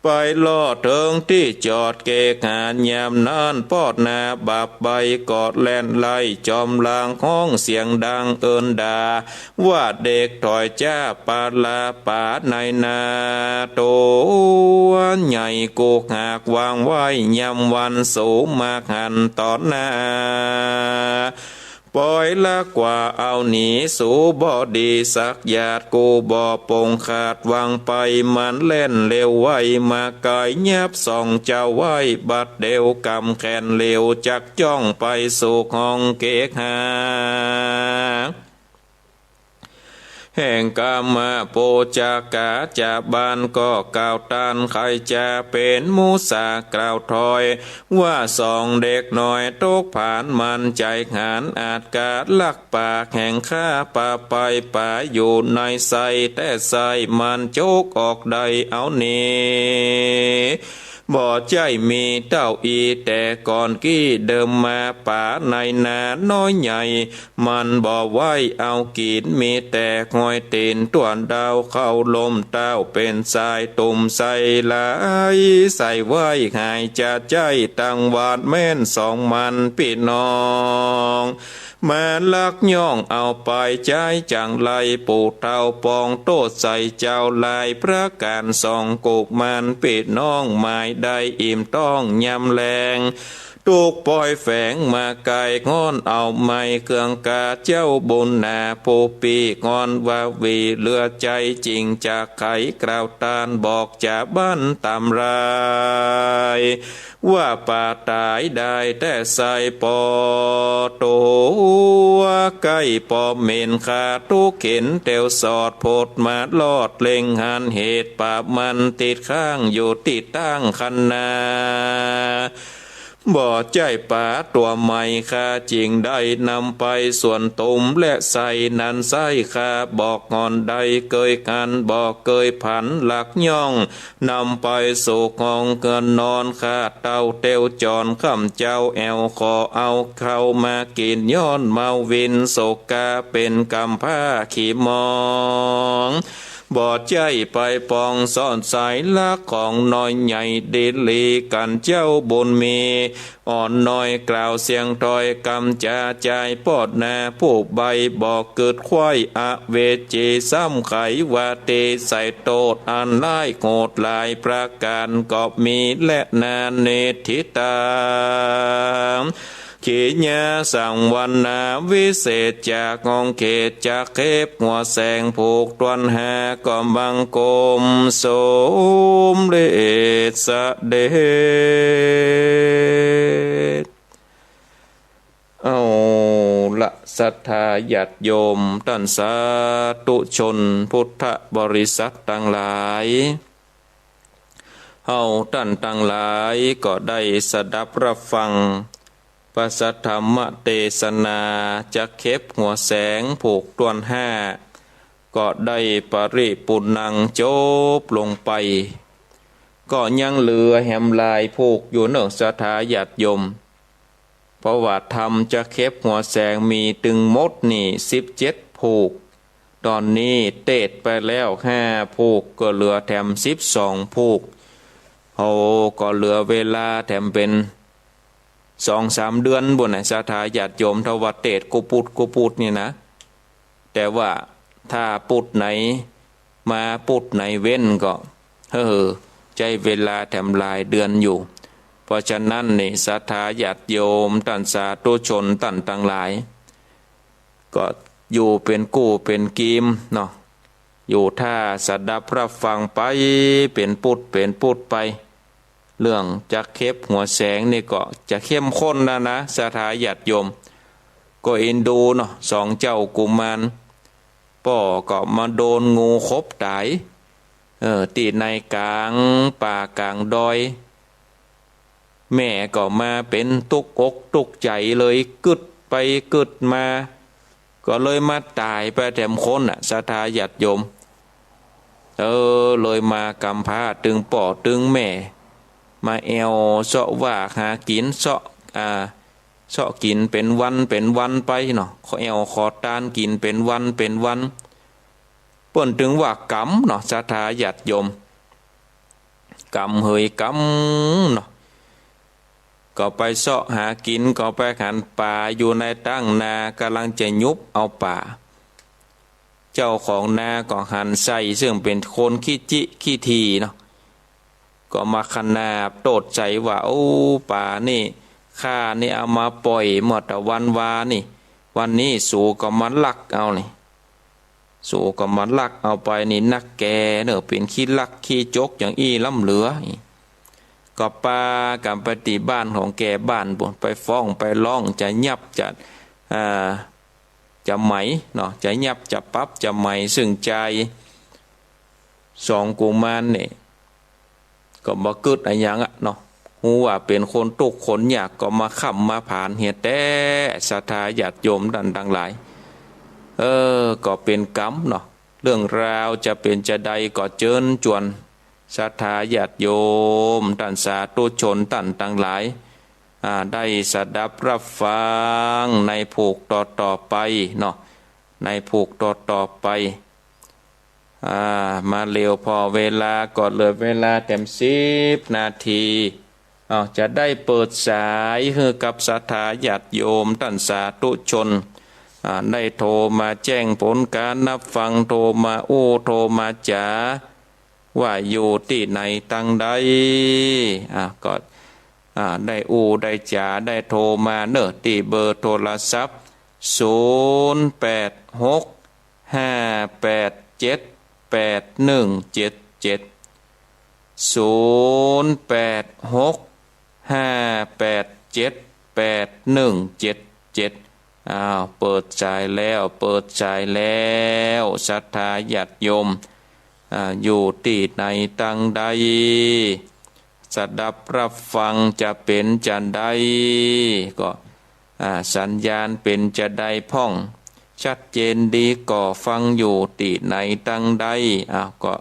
ไปลอดเถิงที่จอดเกกหานยามนานปอดนาบับใบกอดแล่นไล่จอมลางห้องเสียงดังเอินดาว่าเด็กถอยจ้าปาลาปาในนาโตใหญ่กูหากวางไว้ยำวันสูงมากหันตอนนาปล่อยละกว่าเอาหนีสู่บ่อดีสักหยาดกูบ่อปงขาดวางไปมันเล่นเร็วไว้มาไกายเงียบส่องเจ้าไว้บัดเดียวกำแขนเร็วจักจ้องไปสู่ห้องเกกหาแห่งกามาโปจากาจาบานก็กล่าวตานใครจะเป็นมูสากล่าวถอยว่าสองเด็กน้อยตกผ่านมันใจหานอาจกาดลักปากแห่งข้าป่าไปป่าอยู่ในใสแต่ใสมันโจกออกใดเอานี้บ่ใจมีเต้าอีแต่ก่อนกี้เดิมมาป่าในนาน้อยใหญ่มันบ่ไว้เอากีนมีแต่หอยตีนต่วนดาวเข้าลมเต้าเป็นสายตุ่มใส่ไหลใส่ไว้หายจะใจตั้งวาดแม่นสองมันพี่น้องมาลักย่องเอาไปใจจังไลปูเท่าปองโตดใส่เจ้าลายพระการส่องกุกมันปิดน้องหมายได้อิ่มต้องยำแรง ทุกปล่อยแฝงมาไกลงอนเอาไม้เครื่องกาเจ้าบุญนาผู้ปีงอนว่าวีเลือใจจริงจากไขกล่าวตานบอกจากบ้านตำรายว่าป่าตายได้แต่ใส่ปอตัวใกล้ปอเมนขาทุกเข็นเตวสอดโพดมาลอดเล็งหันเหตุป่ามันติดข้างอยู่ติดตั้งคันนาบ่อใจป่าตัวใหม่ข้าจริงได้นำไปส่วนตุ่มและใส่นันใส่ข้าบอกงอนใดเกยกันบอกเกยผันหลักย่องนำไปสู่กองเกินนอนข้าเต้าเต้วจอนคำเจ้าแอวขอเอาเข้ามากินย้อนเมาวินโศกาเป็นกำผ้าขี่มองบ่ใจไปปองซ่อนสายลักของน้อยใหญ่ดิลีกันเจ้าบุญมีอ่อนน้อยกล่าวเสียงถอยกำจาใจปอดนาผู้ใบบอกเกิดควายอเวจีซ้ำไขว่าเตใส่โตดอันไล่โงดลายประการกอบมีและนาเนทิตาขีญาสังวันนาวิเศษจากงองเขตจากเขบหัวแสงผูกตวนหากอมบังกมสมเด็จสะเด็จเอาละศรัทธาญาติโยมท่านสาธุชนพุทธบริษัททั้งหลายเฮาท่านทั้งหลายก็ได้สดับรับฟังพระสัทธรรมเทศนาจะเข็บหัวแสงผูกตวนห้าก็ได้ปริปุณังจบลงไปก็ยังเหลือแหมลายผูกอยู่เนอกสถาญาติโยมเพราะว่าธรรมจะเข็บหัวแสงมีตึงมดนี่17ผูกตอนนี้เตดไปแล้ว5ผูกก็เหลือแถม12ผูกโอ้ก็เหลือเวลาแถมเป็น2-3 เดือนบนไหนสถาญาติโยมทวเตศกูปุดนี่นะแต่ว่าถ้าปุดไหนมาปุดไหนเว้นก็ใจเวลาแถมหลายเดือนอยู่เพราะฉะนั้นนี่สถาญาติโยมท่านสาธุชนท่านทั้งหลายก็อยู่เป็นกู้เป็นกีมเนาะอยู่ท่าสดับรับฟังไปเป็นปุดไปเรื่องจะเข็บหัวแสงนี่ก็จะเข้มข้นนะสถาญาติโยมก็เอ็นดูเนาะ2 เจ้ากุมารป่อก็มาโดนงูคบตายตีในกลางป่ากลางดอยแม่ก็มาเป็นตุกอกตุกใจเลยกึดไปกึดมาก็เลยมาตายไปแถมคนสถาญาติโยมเลยมากำพร้าตึงป่อตึงแม่มาแอวเสาะว่าหากินเสาะกินเป็นวันไปเนาะขอแอวขอตานกินเป็นวันเปิ้นถึงว่ากำเนาะสถาญาติโยมกำเฮยกำเนาะก็ไปเสาะหากินก็ไปหันป่าอยู่ในตั้งนากำลังจะยุบเอาป่าเจ้าของนาก็หันใส่ซึ่งเป็นคนขี้จิขี้ทีเนาะก็มาขนาบโตดใจว่าโอ้ป่านี่ข้านี่เอามาปล่อยหมดแต่วันวานี่วันนี้สู่ก็มันลักเอานี่สู่ก็มันลักเอาไปนี่นักแกเนอะเป็นขี้ลักขี้จกอย่างอี้ล้ำเหลือก็ปากับปฏิบ้านของแกบ้านบุญไปฟ้องไปร้องจะยับจะไหมเนาะจะยับจะปั๊บจะไหมซึ่งใจ2 กุมารนี่ก็มาเกิดอะไรอย่างเนาะหูว่าเป็นคนตุกคนอยากก็มาขับมาผ่านเหตุแต่ศรัทธาญาติโยมดังหลายก็เป็นกรรมเนาะเรื่องราวจะเป็นจะใดก็เจิญจวนศรัทธาญาติโยมท่านสาธุชนท่านทั้งหลายได้สดับรับฟังในผูกต่อไปเนาะในผูกต่อไปมาเร็วพอเวลาก็เหลือเวลาเต็ม10 นาทีจะได้เปิดสายให้กับศรัทธาญาติโยมท่านสาธุชนได้โทรมาแจ้งผลการนับฟังโทรมาโทรมาจ๋า ว่าอยู่ที่ไหนตั้งใดก็ ได้ได้จ๋าได้โทรมาเนอะที่เบอร์โทรศัพท์0865878177 0865878177เปิดใจแล้วเปิดใจแล้วศรัทธาญาติโยมอยู่ที่ในตั้งใดสดับรับฟังจะเป็นจันใดก็สัญญาณเป็นจะได้พ่องชัดเจนดีก็ฟังอยู่ที่ในตั้งใดก็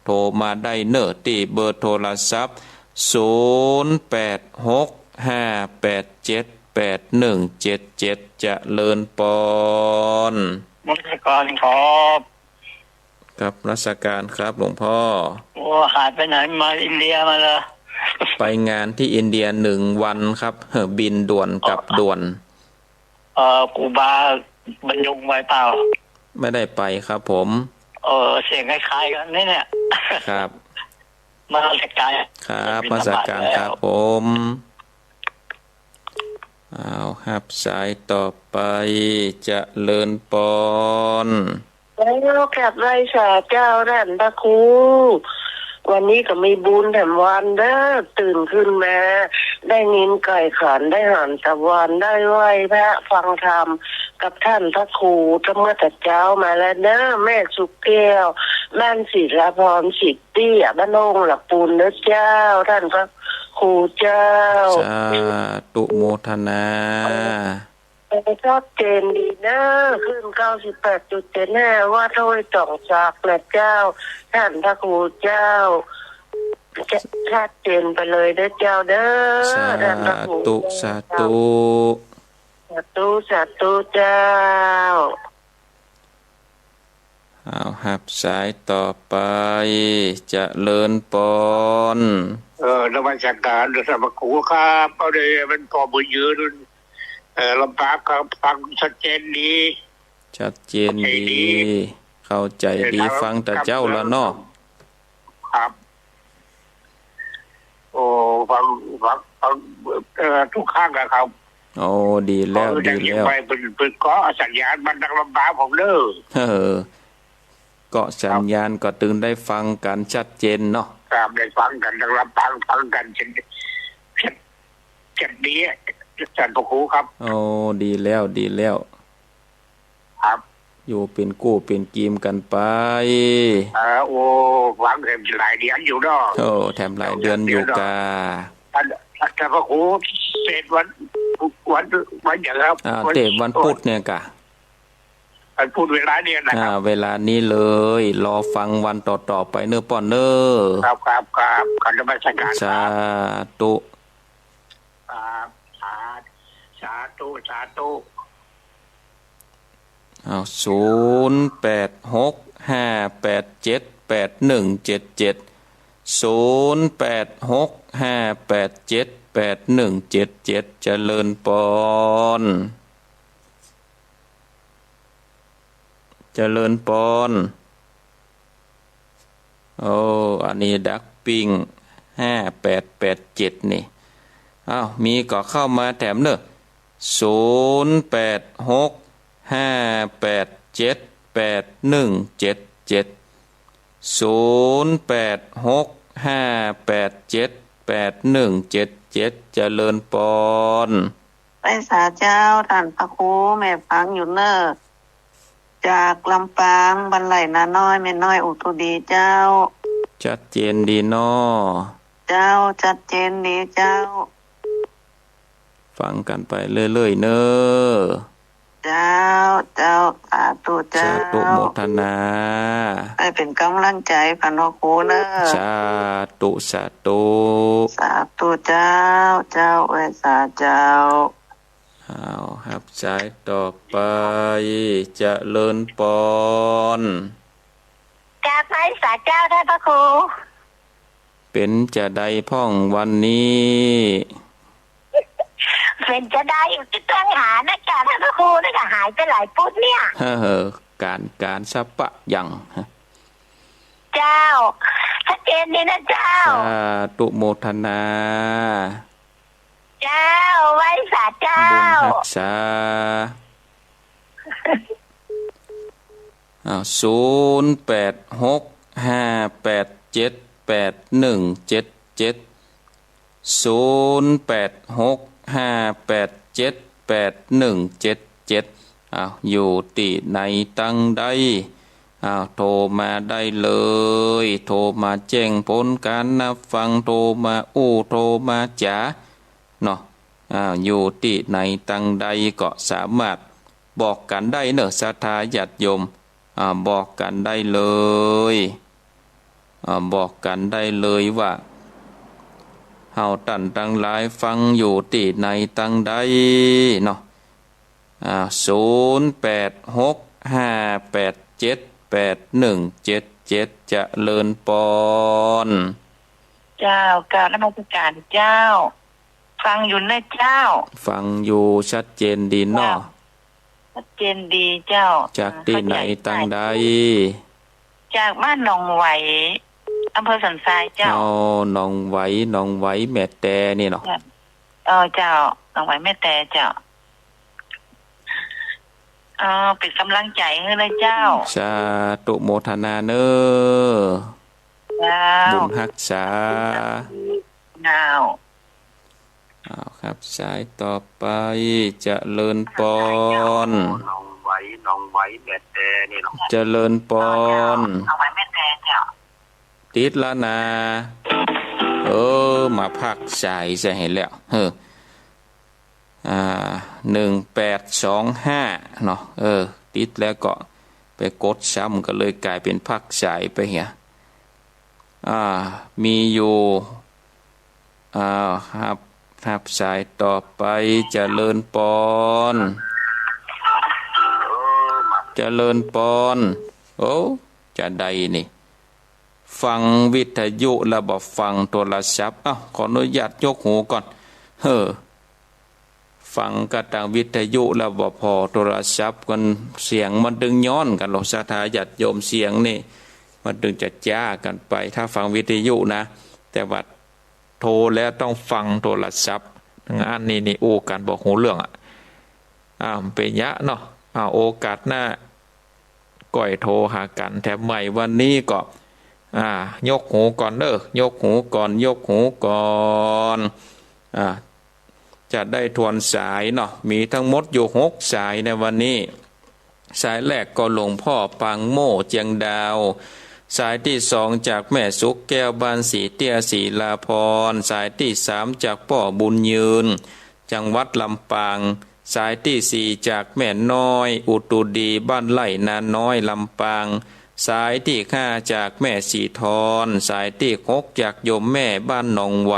โทรมาได้เนอะที่เบอร์โทรศัพท์0865878177เจริญปอน
รัชการ
ครับรัชการครับหลวงพ่อ
หายไปไหนมาอินเดียมาเลย
ไปงานที่อินเดีย1 วันครับบินด่วนกับด่วน
กูบาบรรยงไว้เปล่า
ไม่ได้ไปครับผม
เสียงคล้ายๆกันนี่เนี่ย
ครับ
มาสักการ
ครับมาสักการครับผมครับสายต่อไปจะเลินปอน
แล้วกับไรสาเจ้าท่านพระครูวันนี้ก็มีบุญแถมวันเด้อตื่นขึ้นมาได้ยินไก่ขันได้หันตะวันได้ไหว้พระฟังธรรมกับท่านพระครูธรรมแต่เจ้ามาแล้วเด้อแม่สุกแก้วบ้านศิลาพรสิทธิ์เตี้ยบ้านองหลับปูนเด้อเจ้าท่านพระครูเจ้า
สาธุโมทนา
ชอบเจนดีนะขึ้น98.75ว่าถ้วยจ่องจากและเจ้าท่านพระครูเจ้าชัดเจนไปเลยเด้อเจ้าเด้อท่านพระครู
สาธุ
สาธุสาธุเจ้า
หับสายต่อไปจะเลินปอน
นวัตการสมครูครับเอาเลยมันพอบุญยืนลำบากครับฟังชัดเจนดี
ชัดเจนดีเข้าใจดีฟังแต่เจ้าละเนาะ
ครับโอ้ฟังทุกข้างครับ
โอ้ดีแล้วดีแล้ว
ไปเป็นเกาะสัญญาณมันดังลำบากผมเด้อ
เกาะสัญญาณก็ตึงได้ฟังกันชัดเจนเนาะ
ครับได้ฟังกันดังลำบากฟังกันเช่นดีท่านพระครูครับ
โอ้ดีแล้วดีแล้ว
ครับ
อยู่เป็นกู้เป็นกีมกันไป
โอ้หวังแถมหลายเดือนอยู่เนาะ
โอ้แถมหลายเดือนอยู่กา
ท่านพระครูเสร็จวันอย่างครับ
เตะวันพุธเนี่ยกะ
วันพุธเวลาเนี่ยนะครับ
เวลานี้เลยรอฟังวันต่อไปเนื้อป้อนเนื้อ
ครับการนมัสการ
สาธุ
สาธุ
0865878177 เจริญปอนอันนี้ดักปิ้ง5887นี่มีก็เข้ามาแถมเนอะ0865878177เจริญปอน
ไปสาเจ้าท่านพระครูแม่ฟังอยู่เนอะจากลำปางบรรไลนาน้อยแม่น้อยอุตุดีเจ้า
ชัดเจนดีเนาะ
เจ้าชัดเจนดีเจ้า
ฟังกันไปเรื่อยๆเนอะ
เจ้าสาธุเจ้า
สาธุโมทนา
ให้เป็นกำลังใจพระนครูเนอะ
สาธุ
สาธุเจ้าเอ้ยสาเจ้า
หับสายต่อไปจะเลินปอน
จะไปสาเจ้าท่านพระครู
เป็นจะได้พ่องวันนี้
เป็นจะได้อยู่ที่ต้องหานะจ๊ะท่านพระครูนะจ๊ะหายไปหลายปุ้นเนี่ย
การสัปปะยัง
เจ้าชัดเจนดีนะเจ้า
สาธุโมทนา
เจ้าไหว้สาเจ้า
บุญรักษา0865878177อยู่ที่ไหนตั้งใดโทรมาได้เลยโทรมาแจ้งผลการนับฟังโทรมาโทรมาจ๋าเนาะอยู่ที่ไหนตั้งใดก็สามารถบอกกันได้เนอะศรัทธาญาติโยมบอกกันได้เลยบอกกันได้เลยว่าเฮาตั้นตั้งหลายฟังอยู่ที่ไหนตั้งใดเนาะ0865878177เจริญปอน
เจ้ากราบนมัสการเจ้าฟังอยู่นะเจ้า
ฟังอยู่ชัดเจนดีเนาะ
ชัดเจนดีเจ้า
จากที่ไหนตั้งใด
จากบ้านหนองไหวอำเภอสันทรายเจ้า
หนองไหวแม่แต่นี่เนาะ
เจ้าหนองไหวแม่แต่เจ้าเป็นกำลังใจให้เลยเจ้า
สาธุโมทนาเนอบุญรักษาครับสายต่อไปเจริญปอน
น้องไว้แม่แต่นี่เนาะ
เจริญปอน
น้องไว้แม่แต่เจ้า
ติดแล้วนะมาพักสายจะเห็นแล้ว1825เนาะติดแล้วก็ไปกดซ้ำก็เลยกลายเป็นพักสายไปเหี้ยมีอยู่ครับสายต่อไปเจริญปอนจะใดนี่ฟังวิทยุระบบฟังโทรศัพท์ขออนุญาตยกหูก่อนฟังกระตังวิทยุระบบพอโทรศัพท์กันเสียงมันดึงย้อนกันหรอกศรัทธาญาติโยมเสียงนี่มันดึงจะจ้ากันไปถ้าฟังวิทยุนะแต่ว่าโทรแล้วต้องฟังโทรศัพท์อันนี้โอกาสบอกหูเรื่องเป็นยะเนาะโอกาสหน้าก่อยโทรหากันแถมใหม่วันนี้ก็ยกหูก่อนยกหูก่อนจะได้ทวนสายเนาะมีทั้งหมดอยู่6สายในวันนี้สายแรกก็หลวงพ่อปางโม่เจียงดาวสายที่2จากแม่สุกแก้วบานสีเตี้ยศรีลาพรสายที่3จากพ่อบุญยืนจังหวัดลำปางสายที่4จากแม่น้อยอุตุดีบ้านไร่นาน้อยลำปางสายที่5จากแม่สีทรสายที่6จากโยมแม่บ้านหนองไหว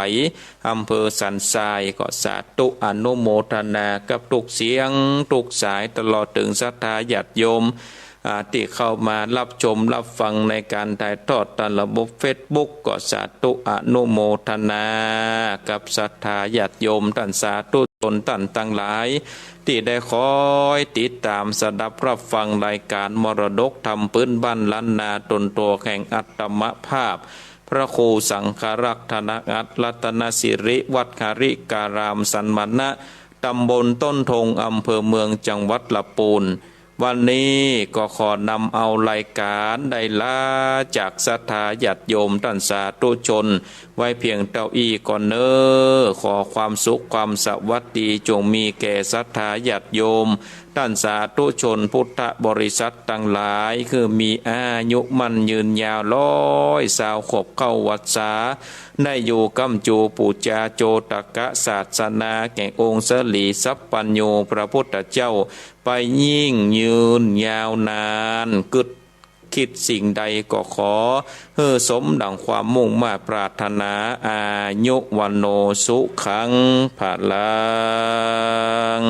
อำเภอสันทรายก็สาธุอนุโมทนากับทุกเสียงทุกสายตลอดถึงศรัทธาญาติโยมที่เข้ามารับชมรับฟังในการถ่ายทอดตามระบบ Facebook ก็สาธุอนุโมทนากับศรัทธาญาติโยมท่านสาธุชนท่านทั้งหลายที่ได้คอยติดตามสดับรับฟังรายการมรดกธรรมพื้นบ้านล้านนาตนตัวแห่งอัตมภาพพระครูสังฆรักษ์ธนอัตรัตนสิริวัดคาริการามสันมณะตำบลต้นธงอำเภอเมืองจังหวัดลำพูนวันนี้ก็ขอนำเอารายการได้ลาจากศรัทธาญาติโยมท่านสาธุชนไว้เพียงเท่าอี้ก่อนเนอขอความสุขความสวัสดีจงมีแก่ศรัทธาญาติโยมท่านสาธุชนพุทธบริษัททั้งหลายคือมีอายุมั่นยืนยาว120 ขบเข้าวัดษาได้อยู่กำจูปูจาโจตกะศาสนาแก่องค์สลีสัพปัญโญพระพุทธเจ้าไปยิ่งยืนยาวนานกึดคิดสิ่งใดก็ขอสมดังความมุ่งมาปรารถนาอายุวันโนสุขังพลัง